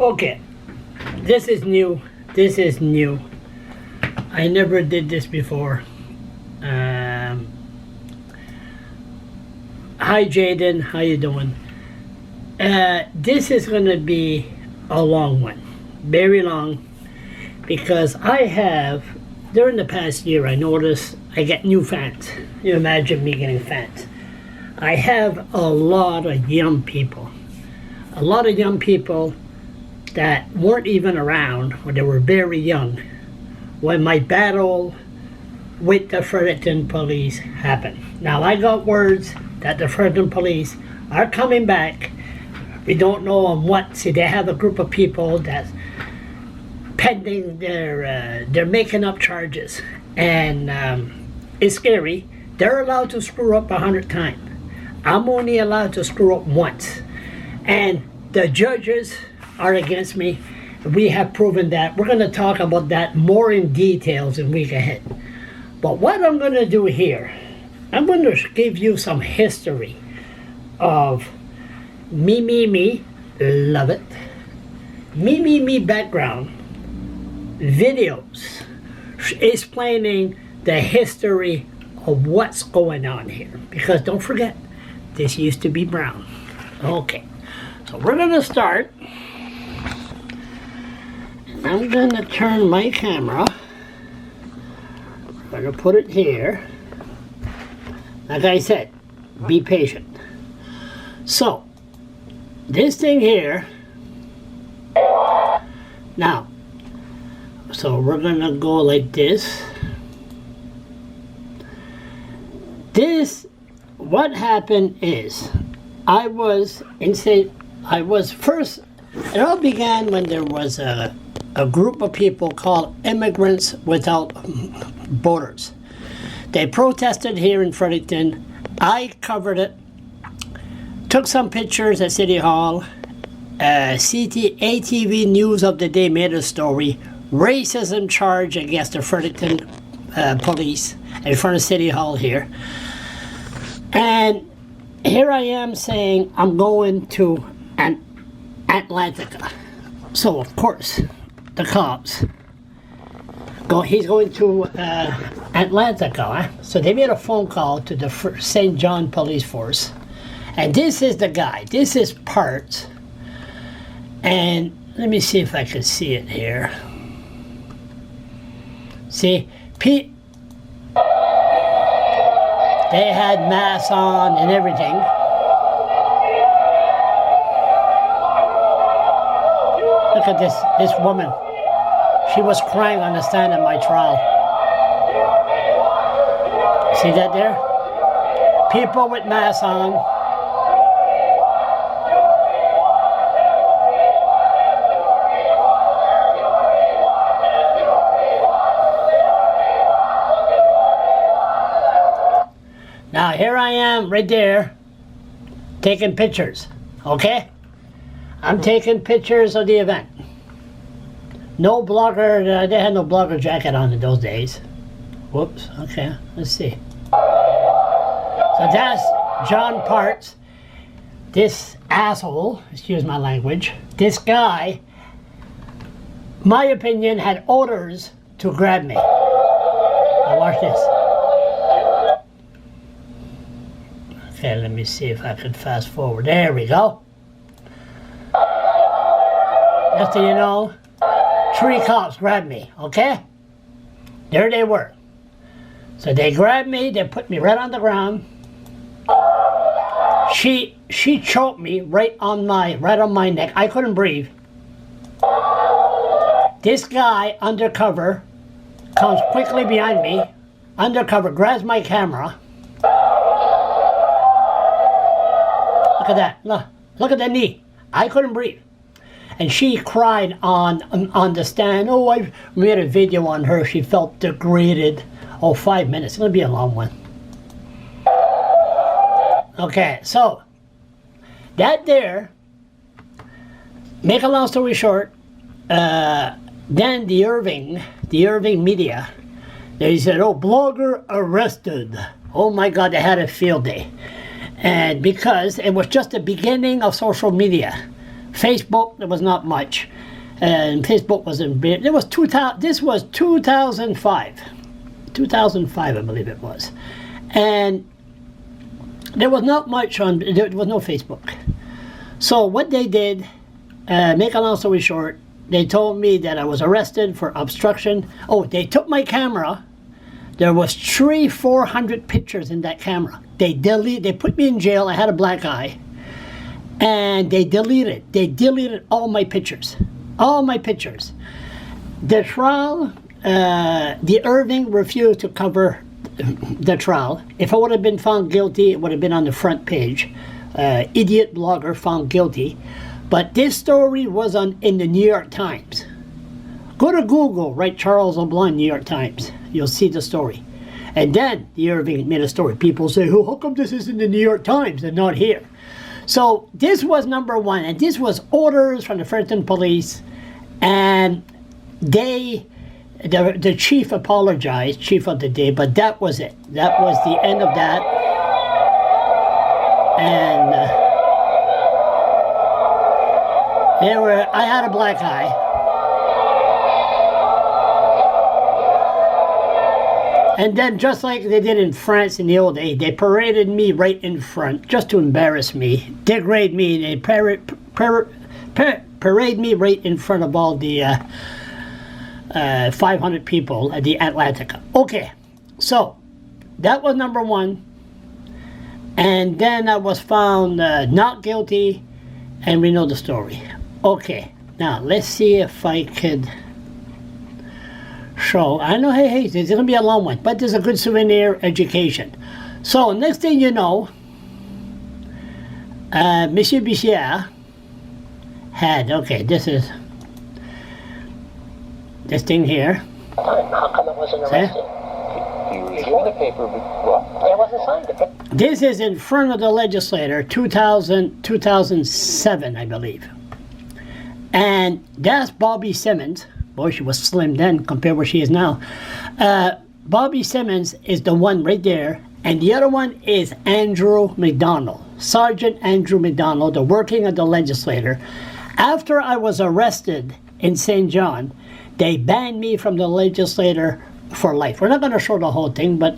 Okay, this is new. This is new. I never did this before. Hi Jaden, how you doing? This is gonna be a long one, very long, because I have, during the past year, I noticed I get new fans. You imagine me getting fans. I have a lot of young people. A lot of young people that weren't even around when they were very young when my battle with the Fredericton police happened. Now I got words that the Fredericton police are coming back. We don't know on what. See, they have a group of people that's pending they're making up charges, and it's scary. They're allowed to screw up 100 times. I'm only allowed to screw up once, and the judges are against me. We have proven that. We're going to talk about that more in details in week ahead. But what I'm going to do here, I'm going to give you some history of me, love it, me background videos explaining the history of what's going on here. Because don't forget, this used to be brown. Okay, so we're going to start. I'm going to turn my camera. I'm going to put it here. Like I said, be patient. So, this thing here. Now, so we're going to go like this. What happened is, I was first, it all began when there was a group of people called Immigrants Without Borders. They protested here in Fredericton. I covered it, took some pictures at City Hall. ATV News of the Day made a story, racism charge against the Fredericton police in front of City Hall here. And here I am saying I'm going to Atlantica. So of course, the cops he's going to Atlantica. So they made a phone call to the St. John Police Force. And this is the guy. This is Parts. And let me see if I can see it here. See, they had masks on and everything. Look at this woman. She was crying on the stand at my trial. See that there? People with masks on. Now here I am right there taking pictures, okay? I'm taking pictures of the event. No blogger, they had no blogger jacket on in those days. Whoops, okay, let's see. So that's John Parts. This asshole, excuse my language, this guy, my opinion, had orders to grab me. Now watch this. Okay, let me see if I can fast forward. There we go. Just so you know, 3 cops grabbed me, okay? There they were. So they grabbed me, they put me right on the ground. She choked me right on my neck. I couldn't breathe. This guy, undercover, comes quickly behind me, undercover, grabs my camera. Look at that. Look at the knee. I couldn't breathe. And she cried on the stand. Oh, I made a video on her. She felt degraded. Oh, 5 minutes. It's going to be a long one. Okay, so that there, make a long story short, then the Irving media, they said, oh, blogger arrested. Oh my God, they had a field day. And because it was just the beginning of social media, Facebook, there was not much. And Facebook wasn't big. It was 2000, this was 2005. 2005, I believe it was. And there was not much on, there was no Facebook. So what they did, make a long story short, they told me that I was arrested for obstruction. Oh, they took my camera. There was 400 pictures in that camera. They put me in jail. I had a black eye. And they deleted all my pictures. All my pictures. The trial, the Irving refused to cover the trial. If I would have been found guilty, it would have been on the front page. Idiot blogger found guilty. But this story was in the New York Times. Go to Google, write Charles LeBlanc, New York Times. You'll see the story. And then the Irving made a story. People say, oh, how come this is in the New York Times and not here? So this was number one, and this was orders from the Fredericton police, and the chief apologized, chief of the day, but that was it. That was the end of that. And I had a black eye. And then, just like they did in France in the old days, they paraded me right in front just to embarrass me, degrade me. They parade me right in front of all the 500 people at the Atlantica. Okay, so that was number one. And then I was found not guilty, and we know the story. Okay, now let's see if I could show. I know, hey, this is going to be a long one, but there's a good souvenir education. So, next thing you know, Monsieur Bichier had, okay, this is this thing here. How come it wasn't arrested? You reviewed the paper, what? It wasn't signed. This is in front of the legislator, 2007, I believe. And that's Bobby Simmons. Boy, she was slim then compared to where she is now. Bobby Simmons is the one right there, and the other one is Andrew McDonald, Sergeant Andrew McDonald, the working of the legislator. After I was arrested in St. John, they banned me from the legislator for life. We're not going to show the whole thing, but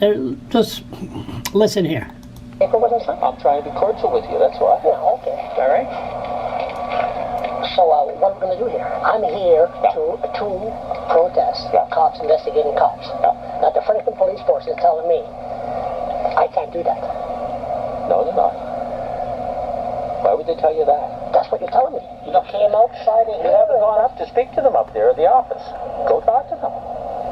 just listen here. Paper wasn't signed. I'm trying to be cordial with you, that's why. Yeah, okay. All right. So what are we going to do here? I'm here to protest cops investigating cops. Now the Fredericton police force is telling me I can't do that. No, they're not. Why would they tell you that? That's what you're telling me. You came outside and you haven't gone up to speak to them up there at the office. Go talk to them.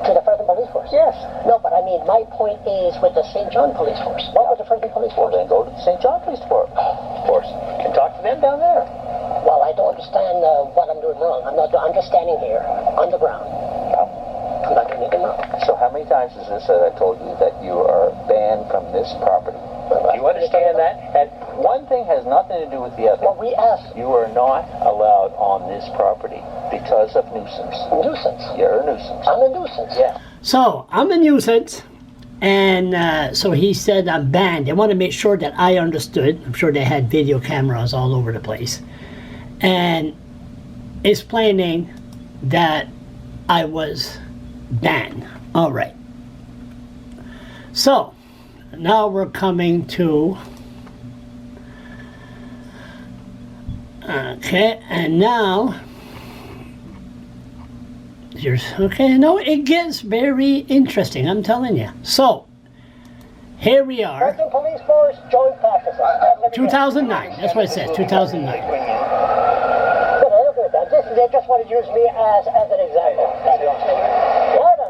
To the Fredericton police force? Yes. No, but I mean, my point is with the St. John police force. What was the Fredericton police force? Well, then go to the St. John police force and talk to them down there. Well, I don't understand what I'm doing wrong. I'm just standing here on the ground. Yeah. I'm not doing anything wrong. So how many times is this that I told you that you are banned from this property? Do you understand that? And one thing has nothing to do with the other. Well, we asked. You are not allowed on this property because of nuisance. Nuisance? You're a nuisance. I'm a nuisance. Yeah. So, I'm a nuisance. And so he said I'm banned. They want to make sure that I understood. I'm sure they had video cameras all over the place. And explaining that I was banned. All right. So, now we're coming to... Okay, and now... Okay, no, it gets very interesting, I'm telling you. So, here we are. Police Force joint practices. 2009, that's what it says, 2009. They just want to use me as an example.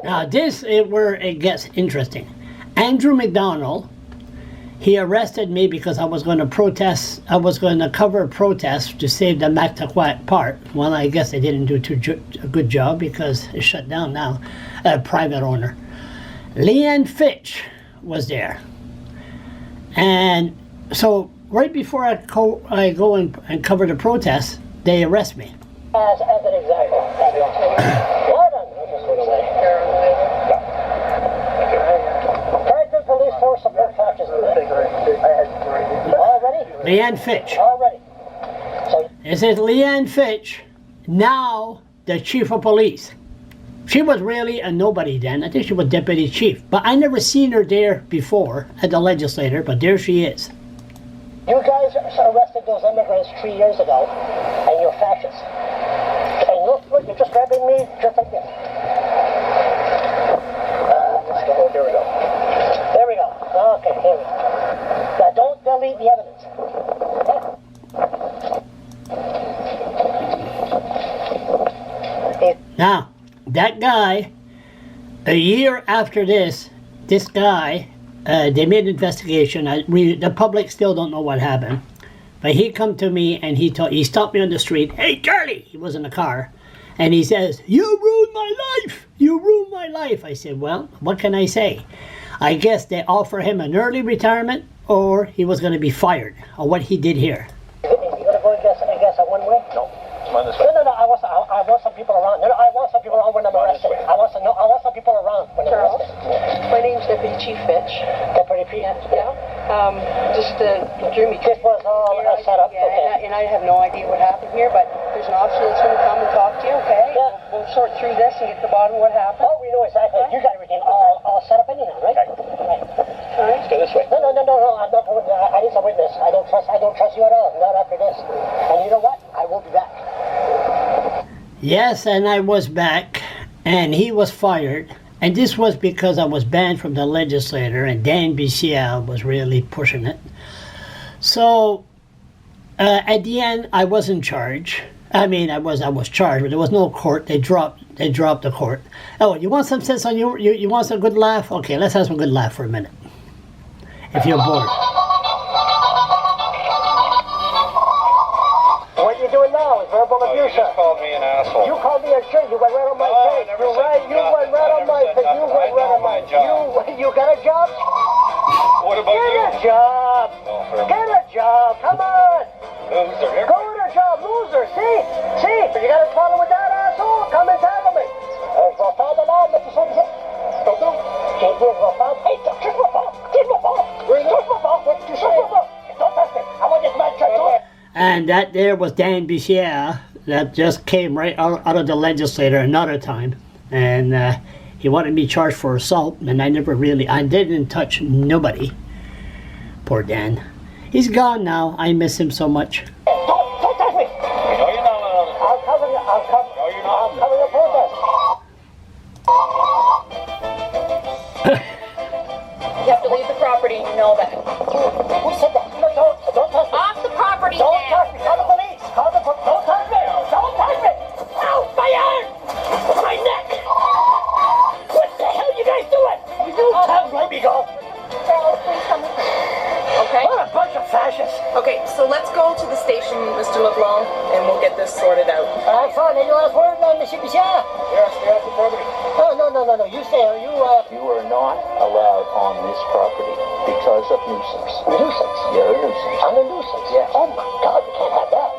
Now this is where it gets interesting. Andrew McDonald, he arrested me because I was going to protest, I was going to cover a protest to save the Mactaquac part. Well, I guess they didn't do a good job because it's shut down now, a private owner. Leanne Fitch was there. And so right before I go and cover the protest, they arrest me. As an example. Police force support practice. All ready? Leanne Fitch. All ready. So This is Leanne Fitch, now the chief of police. She was really a nobody then. I think she was deputy chief. But I never seen her there before at the legislature, but there she is. You guys arrested those immigrants 3 years ago, and you're fascists. And look, you're just grabbing me just like this. Here we go. There we go. Okay, here we go. Now don't delete the evidence. Okay? Now, that guy, a year after this guy, they made an investigation. The public still don't know what happened. But he come to me and he stopped me on the street. Hey, Charlie! He was in the car. And he says, you ruined my life! You ruined my life! I said, well, what can I say? I guess they offer him an early retirement or he was going to be fired, or what he did here. You going to go against a one-way? No. Come on this way. No. I want some people around. No, I want some people around when I'm arrested. I want some people around when I'm arrested. My name's Deputy Chief Fitch. Deputy Chief? Yeah. Just drew me. This was all set up. Yeah, okay. and I have no idea what happened here, but there's an officer that's going to come and talk to you, okay? Yeah. We'll sort through this and get to the bottom of what happened. Oh, we know exactly. Okay. You got everything all set up anyhow, right? All right. Let's go this way. No. I'm not. I need a witness. I don't trust you at all. Not after this. And you know what? I will be back. Yes, and I was back, and he was fired. And this was because I was banned from the legislature, and Dan Bichia was really pushing it. So, at the end, I was in charge. I mean, I was charged, but there was no court. They dropped the court. Oh, you want some sense on you want some good laugh? Okay, let's have some good laugh for a minute. If you're bored. What are you doing now is verbal abuse. You just called me an asshole. You called me a jerk. You went right on my face. You went right on my face. You went right on my job. You got a job? What about you? Get a job. Get a job. Come on. Loser. Go to a job, loser. See? You got a problem with that asshole? Come and tackle me. Votre là, mais tu sais, pardon. J'ai dit votre. Hey, touche-moi pas. Touche-moi pas. Touche-moi pas. Tu sais pas. Don't touch me. I want this man to. And that there was Dan Bichia that just came right out of the legislature another time. And he wanted me charged for assault, and I didn't touch nobody. Poor Dan. He's gone now. I miss him so much. Don't touch me. No, you're not allowed to. I'll cover you. No, you're not. I'll cover your protest. You have to leave the property, you know that. Who said that? No, don't touch me. Off the property Don't now. touch me. Call the police. Don't touch me. Don't touch me. Ow, my arm. My neck. What the hell you guys doing? You can't let me go. Charles, please come with me. Okay? What a bunch of fascists. Okay, so let's go to the station, Mr. LeBlanc, and we'll get this sorted out. Fine. Any last word, Monsieur Bichard? Yes, stay off the property. No. You stay. You are not allowed on this property because of nuisance. Nuisance. You're a nuisance. I'm a nuisance. Yes. Oh my God, we can't have that.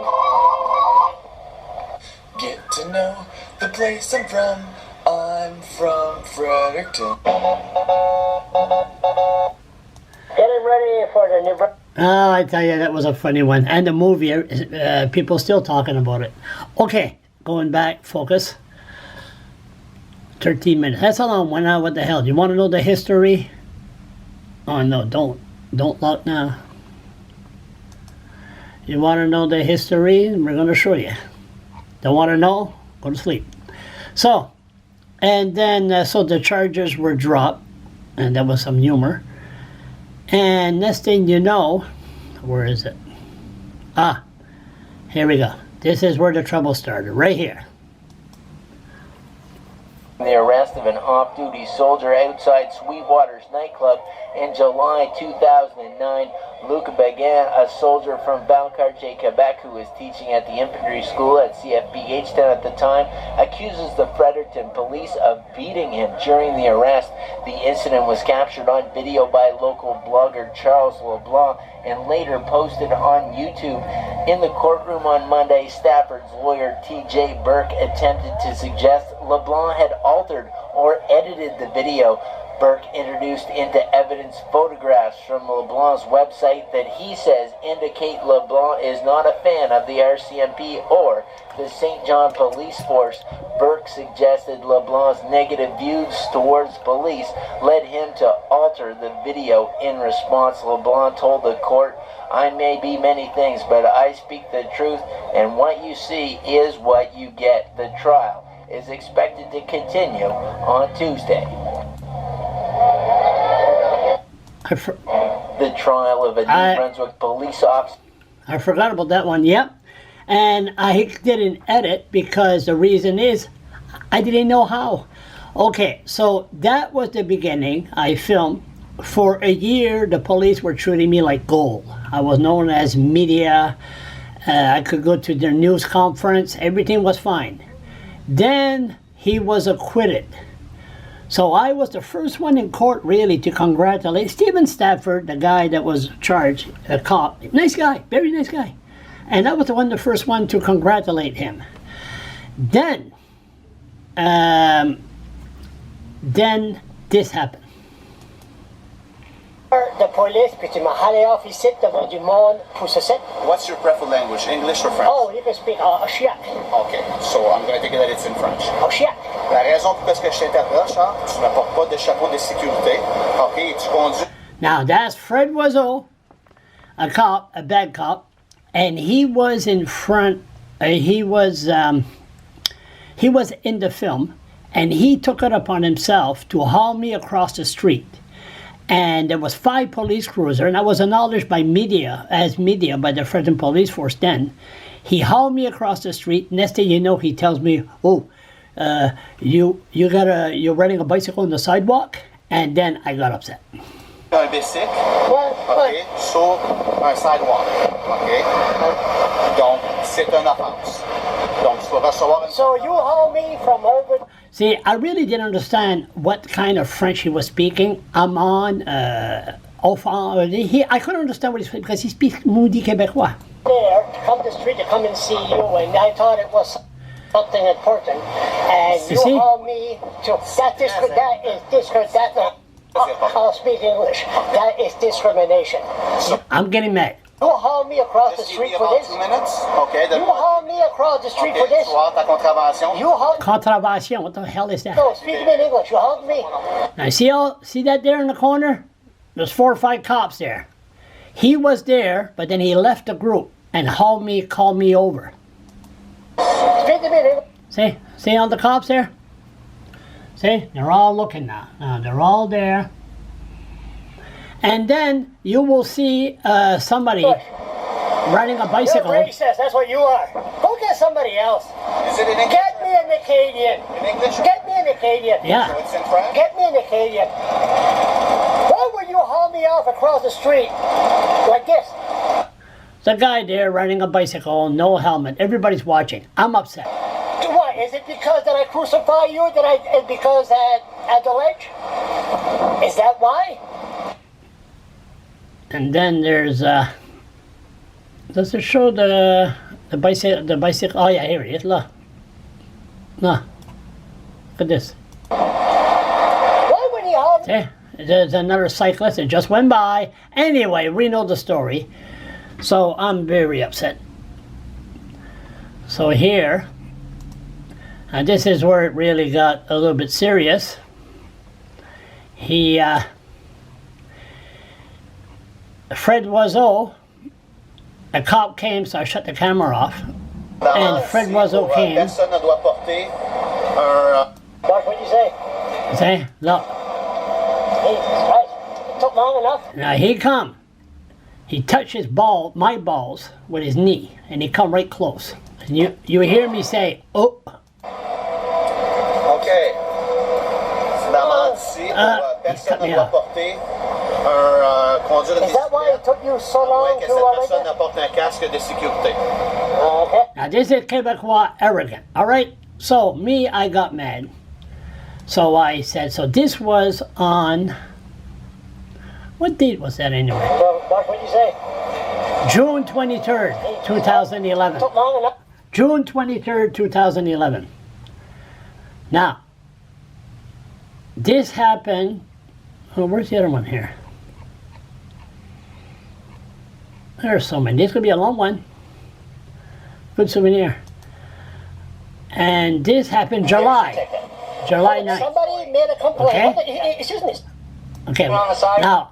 Get to know the place I'm from. I'm from Fredericton. Getting ready for the new. Oh, I tell you, that was a funny one. And the movie, people still talking about it. Okay, going back, focus. 13 minutes. That's a long one. Now, what the hell? Do you want to know the history? Oh, no, don't lock now. You want to know the history? We're going to show you. Don't want to know? Go to sleep. So, and then, so the charges were dropped, and there was some humor. And next thing you know, where is it? Ah, here we go. This is where the trouble started, right here. The arrest of an off-duty soldier outside Sweetwater's nightclub in July 2009. Luc Beguin, a soldier from Valcartier, Quebec, who was teaching at the infantry school at CFB-H10 at the time, accuses the Fredericton police of beating him during the arrest. The incident was captured on video by local blogger Charles LeBlanc and later posted on YouTube. In the courtroom on Monday, Stafford's lawyer T.J. Burke attempted to suggest LeBlanc had altered or edited the video. Burke introduced into evidence photographs from LeBlanc's website that he says indicate LeBlanc is not a fan of the RCMP or the St. John Police Force. Burke suggested LeBlanc's negative views towards police led him to alter the video. In response, LeBlanc told the court, "I may be many things, but I speak the truth, and what you see is what you get." The trial is expected to continue on Tuesday. The trial of a New Brunswick police officer. I forgot about that one, yep. And I didn't edit because the reason is I didn't know how. Okay, so that was the beginning. I filmed. For a year, the police were treating me like gold. I was known as media. I could go to their news conference. Everything was fine. Then he was acquitted. So I was the first one in court really to congratulate Stephen Stafford, the guy that was charged, a cop. Nice guy, very nice guy. And I was the first one to congratulate him. Then this happened. The police, puis tu m'as allé off ici devant du monde pour ce set. What's your preferred language, English or French? Oh, you can speak chiac. Okay, so I'm going to take it that it's in French. Chiac. La raison pour laquelle je t'interpelle, Charles, tu ne portes pas de chapeau de sécurité, ok, et tu conduis. Now that's Fred Wiseau, a cop, a bad cop, and he was in front. He was in the film, and he took it upon himself to haul me across the street. And there was 5 police cruisers, and I was acknowledged by media, by the French police force then. He hauled me across the street. Next thing you know, he tells me, "Oh, you're riding a bicycle on the sidewalk," and then I got upset. Un bicycle, ok, sur un sidewalk, ok. Donc c'est une offense. Donc tu vas recevoir une. So you haul me from over. See, I really didn't understand what kind of French he was speaking. I'm on, I couldn't understand what he spoke because he speaks moody Québécois. There to come to the street to come and see you, and I thought it was something important. And you haul me to I'll speak English. That is discrimination. I'm getting mad. You haul me across the street for this? 2 minutes, okay. You haul me across the street for this? Tu vas ta contravention. You haul. Contravention, what the hell is that? No, speak to me in English. You hauled me. Now see that there in the corner? There's 4 or 5 cops there. He was there, but then he left the group and called me over. Speak to me in English. See all the cops there? See, they're all looking now. They're all there. And then you will see somebody riding a bicycle. You're racist, that's what you are. Go get somebody else. Is it in English? Get me an Acadian. In English? Get me an Acadian. Yeah. So it's in French? Get me an Acadian. Why would you haul me off across the street like this? There's a guy there riding a bicycle, no helmet. Everybody's watching. I'm upset. What? Is it because that I crucify you? Because at the ledge? Is that why? And then there's does it show the bicycle? Oh yeah, here it is. Look. Look at this. Why would he haul me? See, there's another cyclist that just went by. Anyway, we know the story. So I'm very upset. So here, and this is where it really got a little bit serious. Fred Wiseau, a cop came, so I shut the camera off. And Fred Wiseau came. Personne ne doit porter un. What would you say? See, look. Jesus Christ. It took long enough. Now he come. He touched my balls with his knee, and he come right close. And you hear me say, "Oh." Okay. Finalement, ici, personne ne doit porter un conduire une Is that why it took you so long que to cette already? personne apporte un casque de sécurité. Okay. Now this is Quebecois arrogant, all right? So me, I got mad. So I said, so this was on, what date was that anyway? Well, what would you say? June 23rd, 2011. It took long enough. June 23rd, 2011. Now, this happened Oh, where's the other one here? There's so many. This could be a long one. Good souvenir. And this happened July 9th. Somebody made a complaint. Okay. Excuse me. Okay, now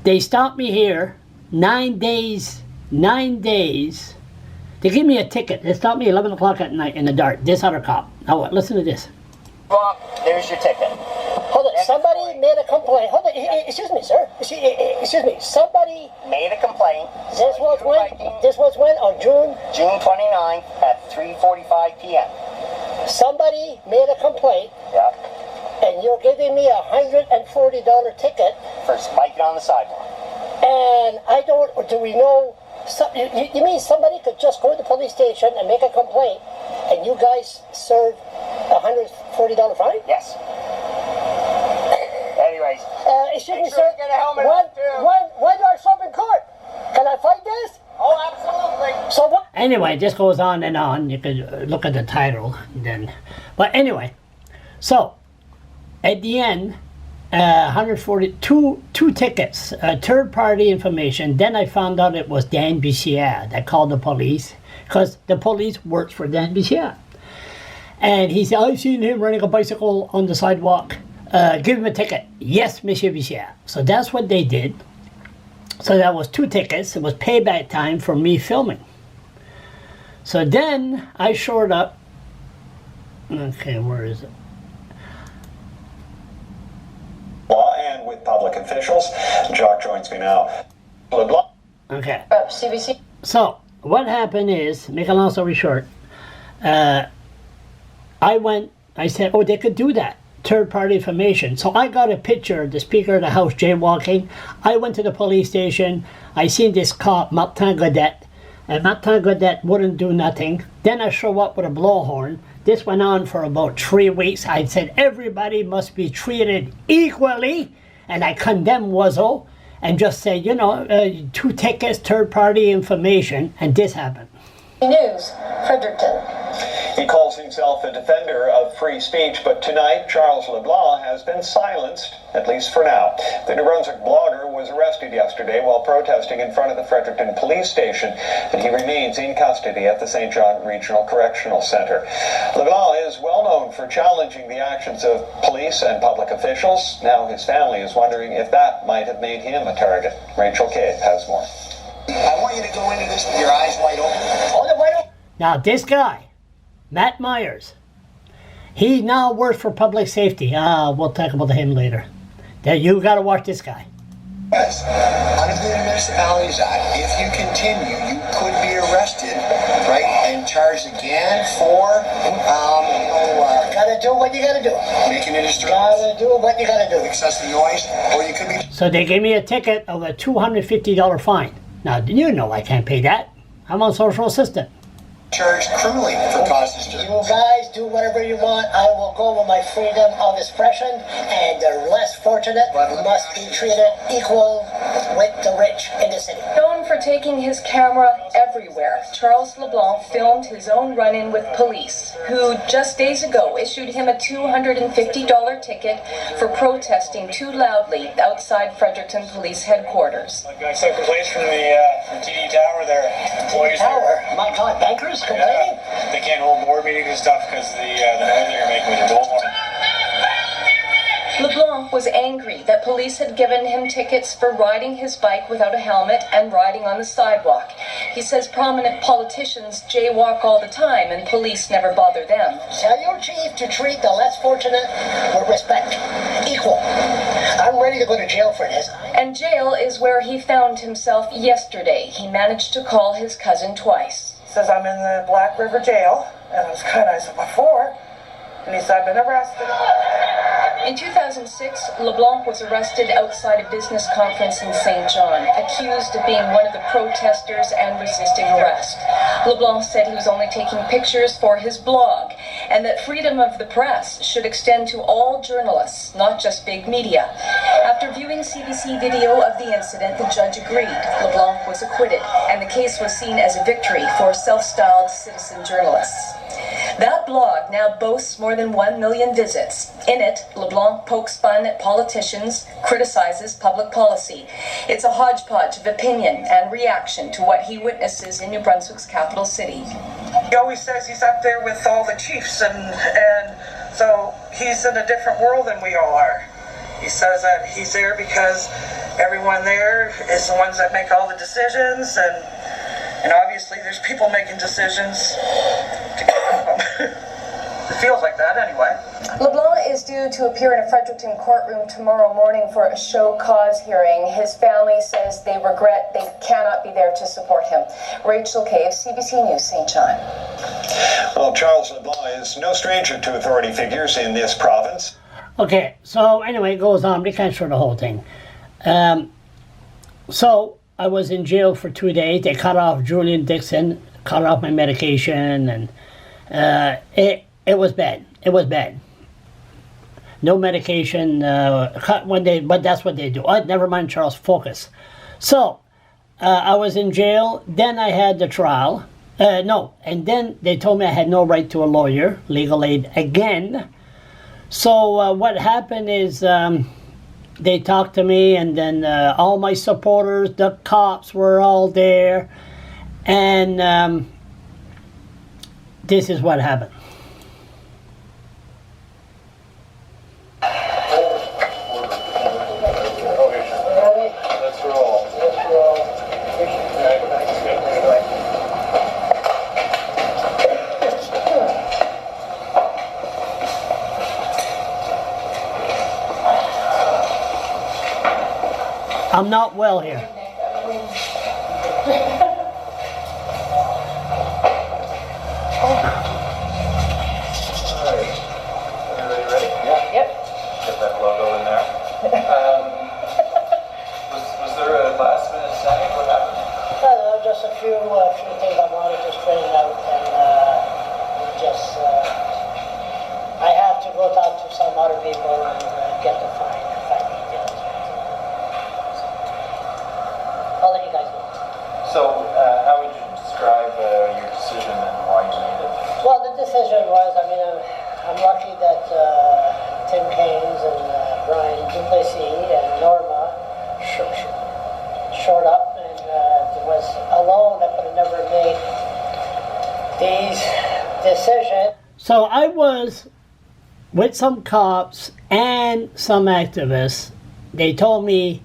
they stopped me here 9 days. They give me a ticket. They stopped me 11 o'clock at night in the dark. This other cop. Now what? Listen to this. There's your ticket. Hold on. Somebody made a complaint. Hold on. Excuse me, sir. Excuse me. Somebody Made a complaint. This was when? On June? June 29th at 3:45 p.m. Somebody made a complaint, Yeah. and you're giving me $140 ticket, For spiking on the sidewalk. and I don't. Do we know? You mean somebody could just go to the police station and make a complaint, and you guys serve $140 fine? Yes. Anyways. Excuse me, Make sir. sure you get a helmet on, too. When do I show up in court? Can I fight this? Oh, absolutely. So what? Anyway, this goes on and on. You could look at the title then. But anyway, so at the end, 142 tickets, third-party information. Then I found out it was Dan Bichia that called the police, because the police works for Dan Bichia. And he said, I've seen him running a bicycle on the sidewalk. Give him a ticket. Yes, Monsieur Bichia. So that's what they did. So that was 2 tickets. It was payback time for me filming. So then I showed up. Okay, where is it? Law and with public officials. Jock joins me now. LeBlanc. Okay. CBC. So what happened is, make a long story short, I said, oh, they could do that. Third-party information. So I got a picture of the Speaker of the House jaywalking. I went to the police station. I seen this cop, Martin Godet, and Martin Godet wouldn't do nothing. Then I show up with a blowhorn. This went on for about 3 weeks. I said everybody must be treated equally, and I condemned Wuzzle and just said, 2 tickets, third-party information, and this happened. News, Fredericton. He calls himself a defender of free speech, but tonight Charles LeBlanc has been silenced, at least for now. The New Brunswick blogger was arrested yesterday while protesting in front of the Fredericton police station, and he remains in custody at the St. John Regional Correctional Center. LeBlanc is well known for challenging the actions of police and public officials. Now his family is wondering if that might have made him a target. Rachel Cade has more. I want you to go into this with your eyes wide open. Hold it wide open. Now this guy, Matt Myers, he now works for public safety. We'll talk about him later. You got to watch this guy. Yes. Under the Municipalities Act, if you continue, you could be arrested, right, and charged again for, Gotta do what you gotta do. making a disturbance, Gotta do what you gotta do. excessive noise, or you could be So they gave me a ticket of a $250 fine. Now, you know I can't pay that. I'm on social assistance. charged criminally for cause You disturbance. guys do whatever you want. I will go with my freedom of expression, and the less fortunate must be treated equal with the rich in the city. Known for taking his camera everywhere, Charles LeBlanc filmed his own run-in with police, who just days ago issued him a $250 ticket for protesting too loudly outside Fredericton Police Headquarters. I got some complaints from the TD Tower, their employees Tower, my God, bankers complaining? Yeah, they can't hold board meetings and stuff because the noise that you're making with your bullhorn. LeBlanc was angry that police had given him tickets for riding his bike without a helmet and riding on the sidewalk. He says prominent politicians jaywalk all the time and police never bother them. Tell your chief to treat the less fortunate with respect. Equal. I'm ready to go to jail for this. And jail is where he found himself yesterday. He managed to call his cousin twice. Says I'm in the Black River jail, and I was kind of, I said, before, and he said, I've been arrested. In 2006, LeBlanc was arrested outside a business conference in St. John, accused of being one of the protesters and resisting arrest. LeBlanc said he was only taking pictures for his blog, and that freedom of the press should extend to all journalists, not just big media. After viewing CBC video of the incident, the judge agreed. LeBlanc was acquitted, and the case was seen as a victory for self-styled citizen journalists. That blog now boasts more than 1 million visits. In it, LeBlanc pokes fun at politicians, criticizes public policy. It's a hodgepodge of opinion and reaction to what he witnesses in New Brunswick's capital city. He always says he's up there with all the chiefs, and so he's in a different world than we all are. He says that he's there because everyone there is the ones that make all the decisions, and obviously there's people making decisions to get rid of them. It feels like that anyway. LeBlanc is due to appear in a Fredericton courtroom tomorrow morning for a show cause hearing. His family says they regret they cannot be there to support him. Rachel Cave, CBC News, St. John. Well, Charles LeBlanc is no stranger to authority figures in this province. Okay, so anyway, it goes on. We can't show the whole thing. So I was in jail for 2 days. They cut off Julian Dixon, cut off my medication, and it was bad. It was bad. No medication, cut one day, but that's what they do. Never mind, Charles, focus. So, I was in jail, then I had the trial. And then they told me I had no right to a lawyer, legal aid again. So, what happened is they talked to me, and then all my supporters, the cops were all there, and this is what happened. I'm not well here. Just a few things I wanted to straighten out, and I have to go talk to some other people and get the fine if I need it. I'll let you guys know. So, how would you describe your decision and why you made it? Well, the decision was, I'm lucky that Tim Kaines and Brian Duplessis and Norma showed up. Was alone, I could have never made these decisions. So I was with some cops and some activists. They told me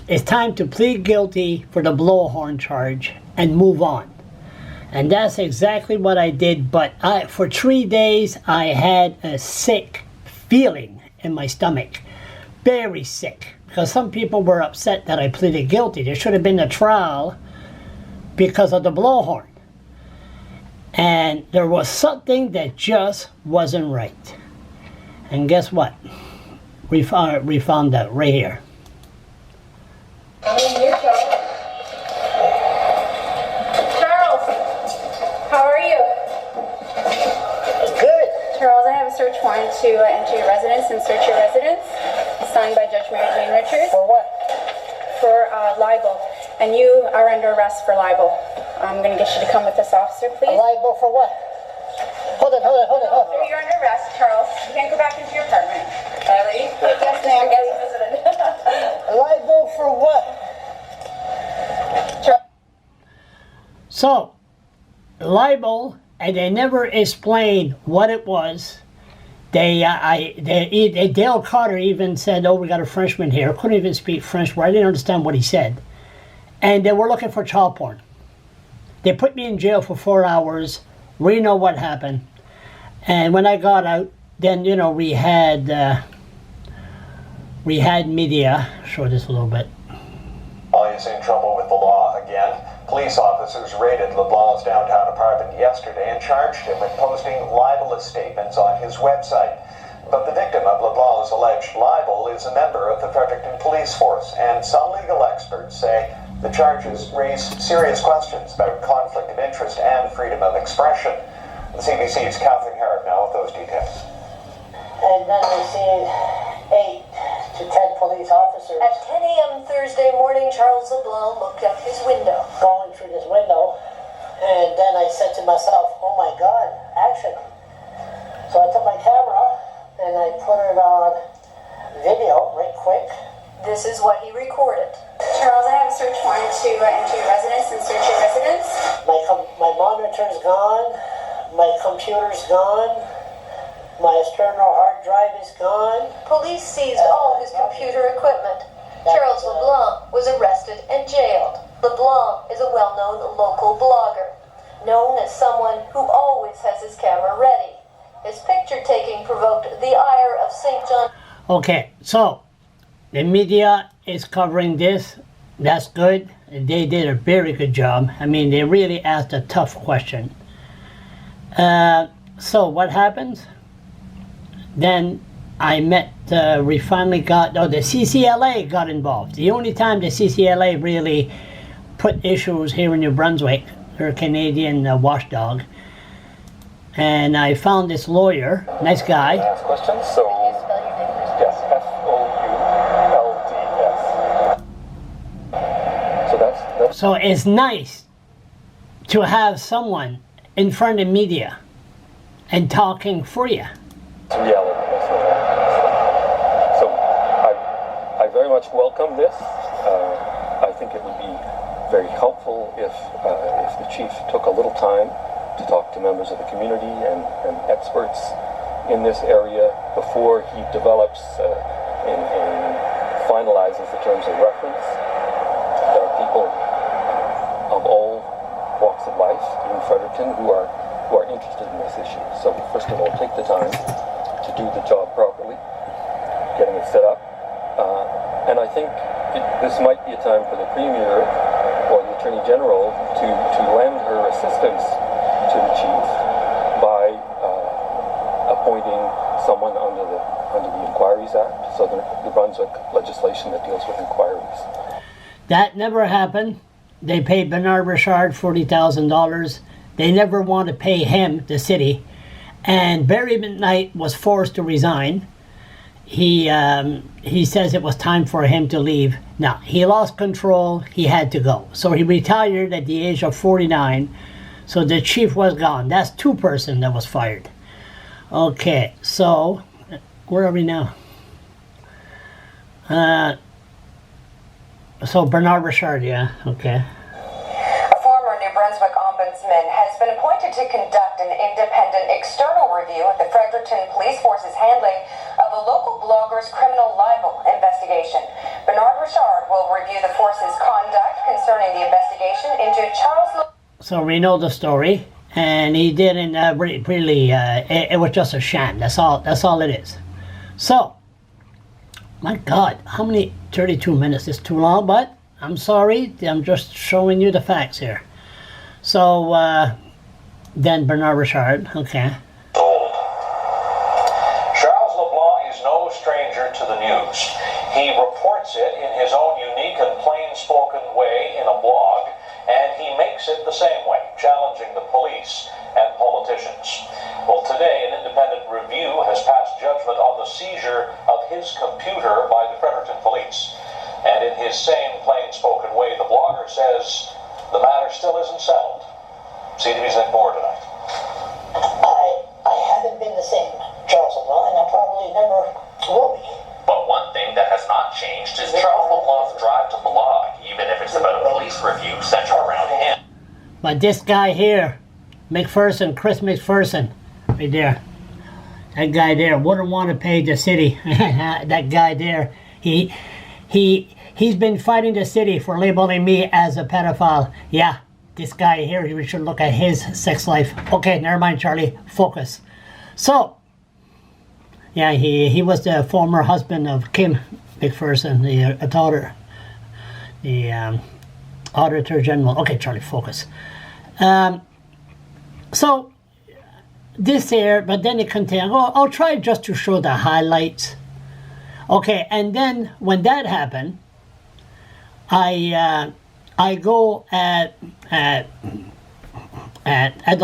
it's time to plead guilty for the blowhorn charge and move on. And that's exactly what I did, but for 3 days I had a sick feeling in my stomach. Very sick. Because some people were upset that I pleaded guilty. There should have been a trial because of the blowhorn. And there was something that just wasn't right. And guess what? We found out right here. Charles, how are you? Good. Charles, I have a search warrant to enter your residence and search your residence, signed by Judge Mary Jane Richards. For what? For libel. And you are under arrest for libel. I'm going to get you to come with this officer, please. Liable for what? Hold on. Sir, you're under arrest, Charles. You can't go back into your apartment. Ellie? Yes, ma'am. Getting visited. Liable for what? So, libel, and they never explained what it was. Dale Carter even said, "Oh, we got a Frenchman here." Couldn't even speak French, where I didn't understand what he said. And they were looking for child porn. They put me in jail for 4 hours. We know what happened. And when I got out, then we had media. Show this a little bit. Is in trouble with the law again. Police officers raided LeBlanc's downtown apartment yesterday and charged him with posting libelous statements on his website. But the victim of LeBlanc's alleged libel is a member of the Fredericton police force, and some legal experts say the charges raise serious questions about conflict of interest and freedom of expression. The CBC's Catherine Harrop now with those details. And then we see 8 to 10 police officers. At 10 a.m. Thursday morning, Charles LeBlanc looked out his window. Going through this window, and then I said to myself, oh my God, action. So I took my camera and I put it This is what he recorded. Charles, I have a search warrant to enter your residence and search your residence. My monitor's gone. My computer's gone. My external hard drive is gone. Police seized all his computer equipment. Charles LeBlanc was arrested and jailed. LeBlanc is a well-known local blogger, known as someone who always has his camera ready. His picture taking provoked the ire of St. John. Okay, so the media is covering this. That's good. They did a very good job. I mean, they really asked a tough question. So what happens? Then we finally got, the CCLA got involved. The only time the CCLA really put issues here in New Brunswick, they're a Canadian watchdog. And I found this lawyer, nice guy. Ask questions, so yes, F-O-U-L-D-S. So that's So it's nice to have someone in front of media and talking for you. reality. So I very much welcome this. I think it would be very helpful if the chief took a little time to talk to members of the community and experts in this area before he develops and finalizes the terms of reference. There are people of all walks of life in Fredericton who are interested in this issue. So first of all, take the time to do the job properly, getting it set up. And I think this might be a time for the Premier or the Attorney General to lend her assistance to the chief by appointing someone under the Inquiries Act, so the Brunswick legislation that deals with inquiries. That never happened. They paid Bernard Richard $40,000. They never want to pay him, the city. And Barry McKnight was forced to resign. He says it was time for him to leave. Now, he lost control. He had to go. So he retired at the age of 49. So the chief was gone. That's two person that was fired. Okay, so where are we now? So Bernard Richard, yeah, okay. A former New Brunswick ombudsman has been appointed to conduct an independent external review of the Fredericton Police Force's handling of a local blogger's criminal libel investigation. Bernard Richard will review the force's conduct concerning the investigation into Charles. So we know the story, and he didn't really. It was just a sham. That's all it is. So, my God, how many? 32 minutes is too long, but I'm sorry. I'm just showing you the facts here. So then Bernard Richard, okay. Charles LeBlanc is no stranger to the news. He reports it in his own unique and plain-spoken way in a blog, and he makes it the same way, challenging the police and politicians. Well, today, an independent review has passed judgment on the seizure of his computer by the Fredericton police. And in his same plain-spoken way, the blogger says the matter still isn't settled. CTV's Nick Moore tonight. I haven't been the same, Charles LeBlanc, and I probably never will be. But one thing that has not changed is Charles LeBlanc's drive to blog, even if it's about a police review centered around him. But this guy here, Chris McPherson, right there, that guy there wouldn't want to pay the city. That guy there, he's been fighting the city for labeling me as a pedophile. Yeah, this guy here, we should look at his sex life. Okay, never mind, Charlie, focus. So, yeah, he was the former husband of Kim McPherson, the Auditor General. Okay, Charlie, focus. So, this here, but then it contains, I'll try just to show the highlights. Okay, and then when that happened, I go at the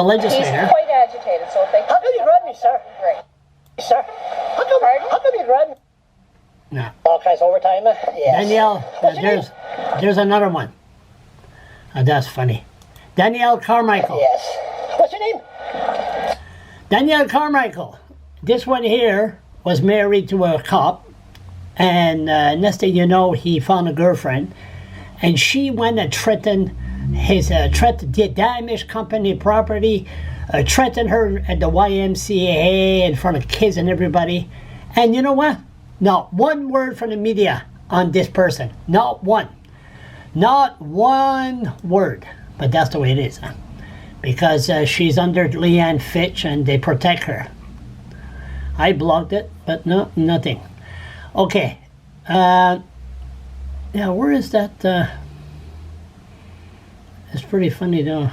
legislature. He's quite agitated, so thank you. How come you grab me, sir? Great. Sir, how come you grab me? No. All kinds of overtime? Yes. Danielle, there's another one. That's funny. Danielle Carmichael. Yes. What's your name? Danielle Carmichael. This one here was married to a cop, And next thing you know, he found a girlfriend, and she went and threatened the damage company property, threatened her at the YMCA in front of kids and everybody. And you know what? Not one word from the media on this person. Not one. Not one word. But that's the way it is, huh? Because she's under Leanne Fitch and they protect her. I blocked it, but no, nothing. Okay. Yeah, where is that? It's pretty funny though.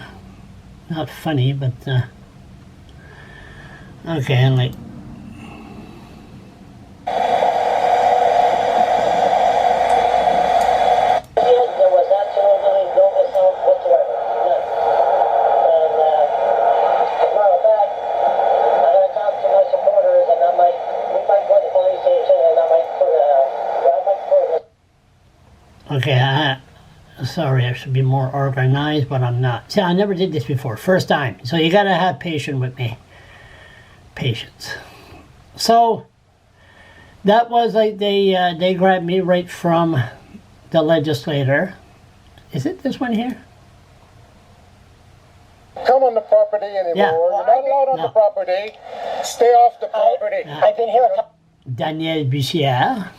Not funny, but okay, like. There was absolutely no assault whatsoever. None. And as a matter of fact, I'm going to talk to my supporters, and we might go to the police station, and I might put Okay, sorry, I should be more organized, but I'm not. See, I never did this before, first time. So you gotta have patience with me. Patience. So that was like they grabbed me right from the legislator. Is it this one here? Come on the property anymore. Yeah. You're not allowed on the property. Stay off the property. I've been here. Daniel Bussière.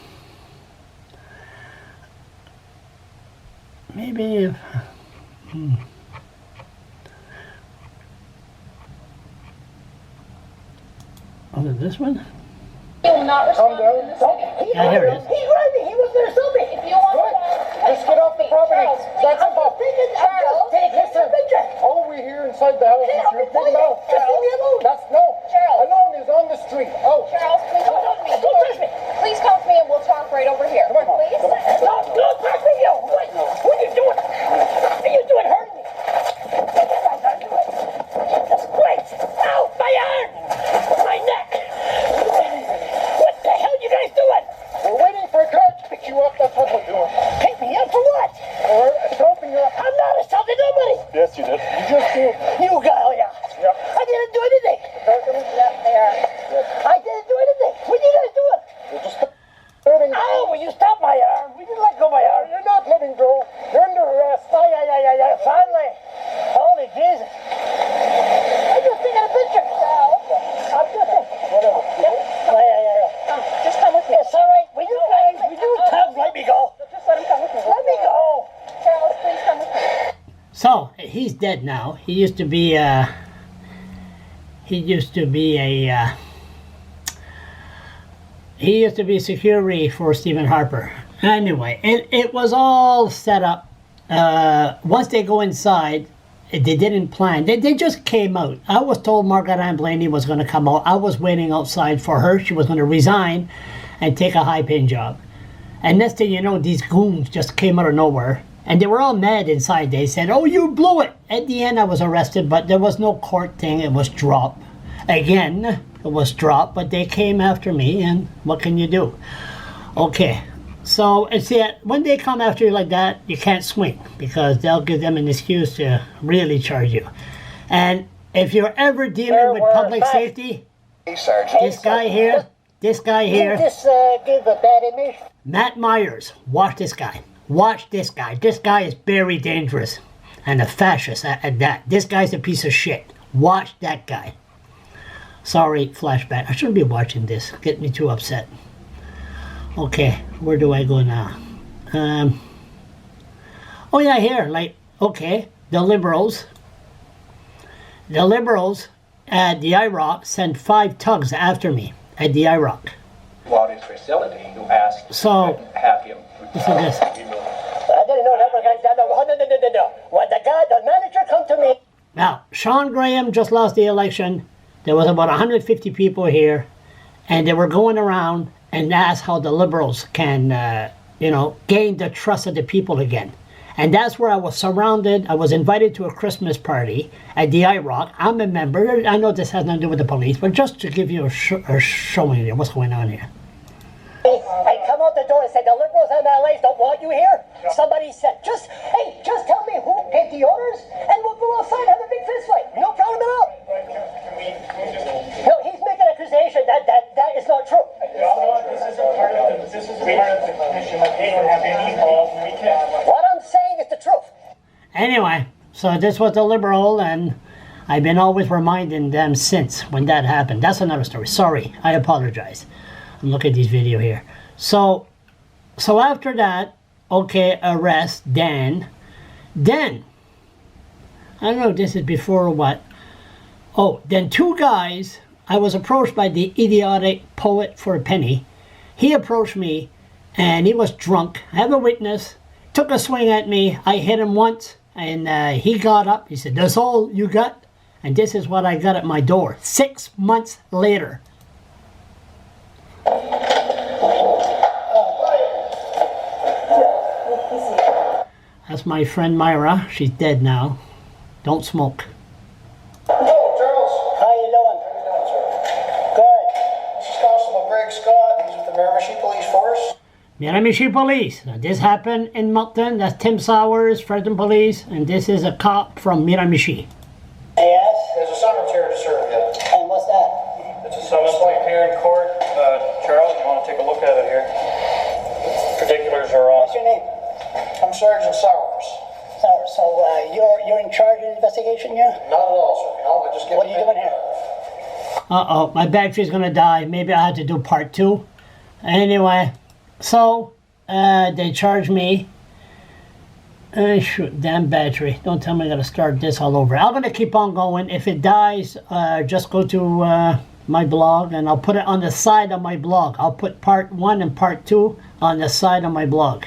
Maybe if, Oh, is this one? He will not respond in the city. Yeah, here it is. He grabbed me. He was there to sue me. If you want Just get off the property. That's about Take his picture. all we hear inside the house is your big mouth. Just leave me alone. That's no. Charles. Alone is on the street. Oh. Charles, please come with me. Don't touch me. Please come with me and we'll talk right over here. Come on. Please? Don't touch me, you. What are you doing? What are you doing hurting me? Jesus Christ. Ow, my arm. My neck. What the hell are you guys doing? We're waiting for a car to pick you up. That's what we're doing. Pick me up for what? We're assaulting you. I'm not assaulting nobody. Yes, you did. You just did. You guy, oh yeah. Yep. I didn't do anything. Yep, they are. I didn't do anything. What are you guys doing? You're just hurting. Ow, will you stop my arm? Will you let go of my arm? You're not letting go. You're under arrest. Yeah. Finally. Holy Jesus. I'm just taking a picture. I'm just Whatever. Yeah. Come, just come with me. It's all right. Will you come? Let me go. Just let him come with me. Let me go. Charles, please come with me. So he's dead now. He used to be a security for Stephen Harper. Anyway, it was all set up. Once they go inside, they didn't plan. They just came out. I was told Margaret Ann Blaney was going to come out. I was waiting outside for her. She was going to resign and take a high-paying job. And next thing you know, these goons just came out of nowhere. And they were all mad inside. They said, oh, you blew it. At the end, I was arrested, but there was no court thing. It was dropped. Again, it was dropped, but they came after me, and what can you do? Okay, so see, when they come after you like that, you can't swing, because they'll give them an excuse to really charge you. And if you're ever dealing with public safety, this guy here, Did this give a bad image? Matt Myers, watch this guy. Watch this guy. This guy is very dangerous and a fascist at that. This guy's a piece of shit. Watch that guy. Sorry, flashback. I shouldn't be watching this. Get me too upset. Okay, where do I go now? Oh yeah, here. Like, okay, the liberals at the IROC sent 5 tugs after me at the IROC. While his facility, who asked So, to have him. listen to this. I didn't know that was like that. No. When the manager come to me. Now, Sean Graham just lost the election. There was about 150 people here, and they were going around and asked how the liberals can, gain the trust of the people again. And that's where I was surrounded. I was invited to a Christmas party at the IROC. I'm a member. I know this has nothing to do with the police, but just to give you a showing you what's going on here. I come out the door and said, the liberals and LAs don't want you here. Somebody said, just tell me who gave the orders, and we'll go outside and have a big fist fight. No problem at all. No, he's making an accusation that is not true. This isn't part of the, this is Anyway, so this was the Liberal, and I've been always reminding them since when that happened. That's another story. Sorry, I apologize. I'm looking at this video here. So after that, okay, arrest, then, I don't know if this is before or what. Oh, then two guys, I was approached by the idiotic poet for a penny. He approached me, and he was drunk. I have a witness. Took a swing at me. I hit him once, and he got up. He said, "That's all you got?" And this is what I got at my door 6 months later. That's my friend Myra. She's dead now. Don't smoke. Hello, Charles. How you doing? How you doing, sir? Good. This is Constable Greg Scott. He's with the Miramichi Police Force. Miramichi Police. Now, this happened in Milton. That's Tim Sowers, Frederick Police. And this is a cop from Miramichi. Yes. There's a summons here to serve you. And what's that? It's a summons like here in court. Charles, you want to take a look at it here? Particulars are on. What's your name? I'm Sergeant Sowers. Sowers. So you're in charge of the investigation here? Not at all, sir. No, I just get. What are you doing here? Uh-oh, my battery's gonna die. Maybe I have to do part 2. Anyway, so they charged me. Shoot, damn battery. Don't tell me I gotta start this all over. I'm gonna keep on going. If it dies, just go to my blog, and I'll put it on the side of my blog. I'll put part 1 and part 2 on the side of my blog.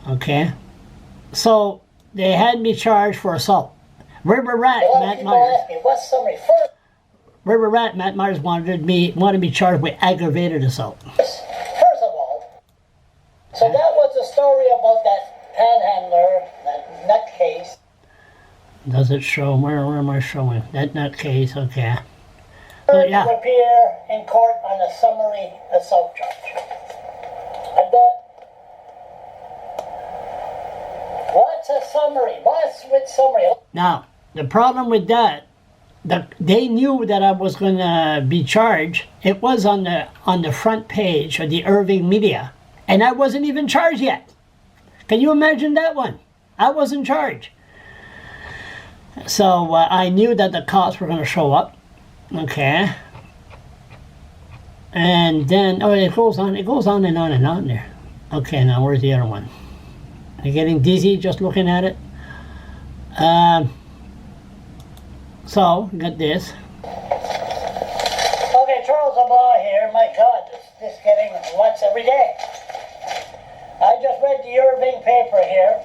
Okay, so they had me charged for assault. River Rat, Matt Myers. What's summary first? River Rat, Matt Myers wanted me charged with aggravated assault. First of all, so that was the story about that panhandler, that nutcase. Does it show? Where am I showing? That nutcase, okay. So, yeah. To appear in court on a summary assault charge. And that. What's a summary? What's with summary? Now, the problem with that, they knew that I was going to be charged. It was on the front page of the Irving Media, and I wasn't even charged yet. Can you imagine that one? I wasn't charged. So I knew that the cops were going to show up. Okay. And then, oh, it goes on and on and on there. Okay, now where's the other one? I'm getting dizzy just looking at it. So, got this. Okay, Charles LeBlanc here. My God, this getting once every day. I just read the Irving paper here.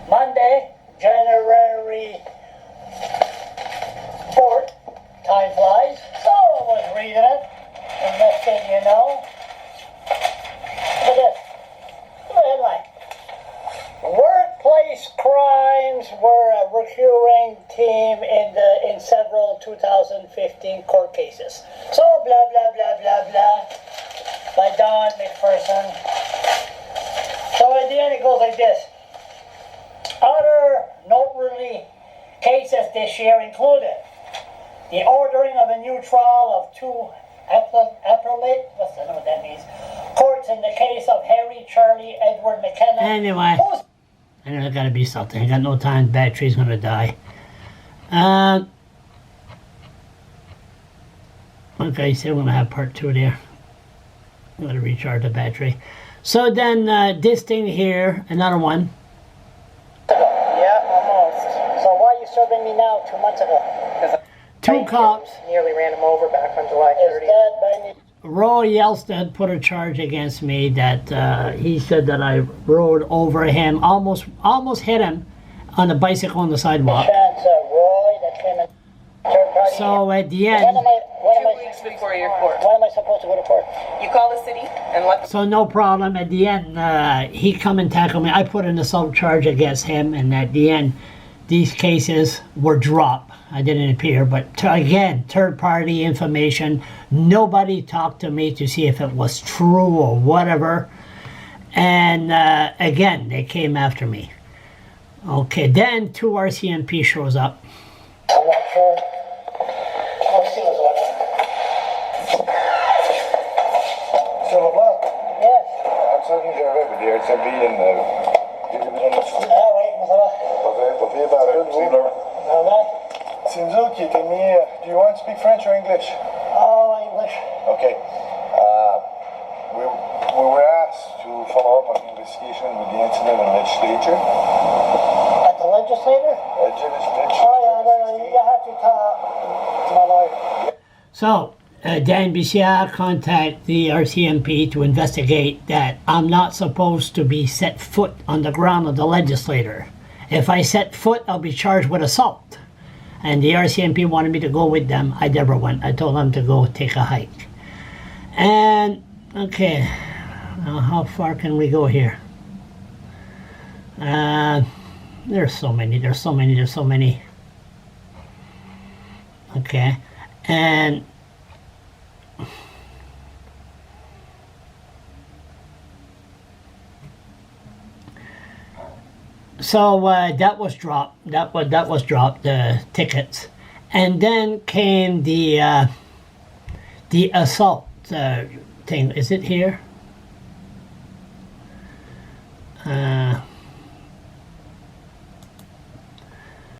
Monday, January 4th. Time flies. So I was reading it. And next thing you know, look at this. Headline. Workplace crimes were a recurring theme in several 2015 court cases. So blah blah blah blah blah by Don McPherson. So at the end it goes like this. Other noteworthy cases this year included the ordering of a new trial of 2 appellate, what's that, what that means? Courts in the case of Harry, Charlie, Edward McKenna. Anyway, I know there's got to be something. I got no time. Battery's going to die. Okay, so we're going to have part 2 there. I'm going to recharge the battery. So then this thing here, another one. Yeah, almost. So why are you serving me now 2 months ago? 2 cops. Nearly ran him over back on July 30th. Roy Yelstad put a charge against me that he said that I rode over him, almost hit him on the bicycle on the sidewalk. So at the end, 2 weeks before your court. When am I supposed to go to court? You call the city and let. So no problem. At the end, he come and tackle me. I put an assault charge against him, and at the end, these cases were dropped. I didn't appear, but again, third-party information. Nobody talked to me to see if it was true or whatever. And again, they came after me. Okay, then 2 RCMP shows up. I'm not sure. So LeBlanc? Yes. I'm talking to you over there. It's a bit in the... do you want to speak French or English? Oh, English. Okay. We were asked to follow up on the investigation with the incident in the legislature. At the legislator? Oh, yeah, you have to talk to my lawyer. So, Dan Bichia contacted the RCMP to investigate that I'm not supposed to be set foot on the ground of the legislator. If I set foot, I'll be charged with assault. And the RCMP wanted me to go with them. I never went. I told them to go take a hike. And, okay, now how far can we go here? There's so many. Okay, and so that was dropped. That was dropped. The tickets, and then came the assault thing. Is it here?